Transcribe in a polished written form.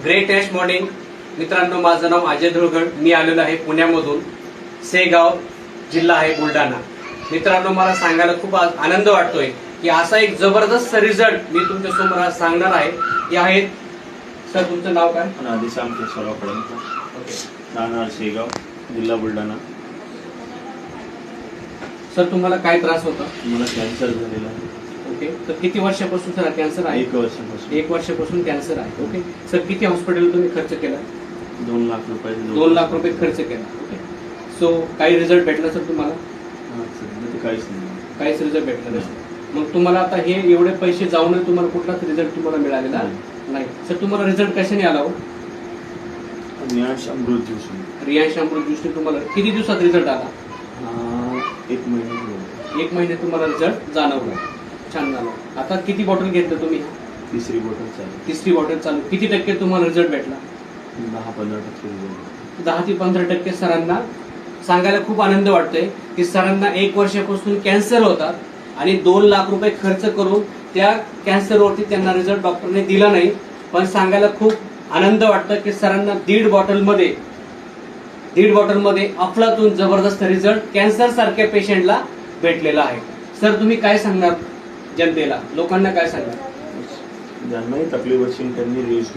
Great taste morning मित्रांनो, माझं नाव अजय धुळगड. मी आलेलो आहे पुण्यामधून. सेगाव जिल्हा आहे बुलढाणा. मित्रांनो, मला सांगायला खूप आनंद वाटतोय की असा एक जबरदस्त रिझल्ट मी तुमच्या समोर आज सांगणार आहे. हे आहेत सर, तुमचं नाव काय? आदिश्याम केशवराव फडणकर, राहणार शेगाव, जिल्हा बुलढाणा. सर, तुम्हाला काय त्रास होता? मला कॅन्सर झालेला आहे. ओके, तर किती वर्षापासून सर कॅन्सर आहे? 1 वर्षापासून. 1 वर्षापासून कॅन्सर आहे. ओके सर, किती हॉस्पिटल तुम्ही खर्च केला? 2 लाख रुपये. 2 लाख रुपये खर्च केला. ओके, सो काही रिझल्ट भेटला सर तुम्हाला? काहीच नाही. काहीच रिझल्ट भेटला नाही. मग तुम्हाला आता हे एवढे पैसे जाऊन तुम्हाला कुठलाच रिझल्ट तुम्हाला मिळालेला नाही. सर, तुम्हाला रिझल्ट कशाने आला हो? रियांश अमृत जोशी. रियांश अमृत जोशी. तुम्हाला किती दिवसात रिझल्ट आला? 1 महिना. 1 महिने तुम्हाला रिझल्ट जाणवला. छान झालं. आता किती बॉटल घेतलं तुम्ही? 3री बॉटल चालू. 3री बॉटल चालू. किती टक्के तुम्हाला रिझल्ट भेटला? 10-15% रिझल्ट. 10 ते 15% सरांना सांगायला खूप आनंद वाटतोय की सरांना 1 वर्षापासून कॅन्सर होता आणि 2 लाख रुपये खर्च करून त्या कॅन्सरवरती त्यांना रिझल्ट डॉक्टरने दिला नाही. पण सांगायला खूप आनंद वाटतं की सरांना 1.5 बॉटलमध्ये अफलातून जबरदस्त रिझल्ट कॅन्सर सारख्या पेशंटला भेटलेला आहे. सर, तुम्ही काय सांगणार जनतेला, लोकांना काय सांगणार? ज्यांनाही तकलीफ असेल त्यांनी यूज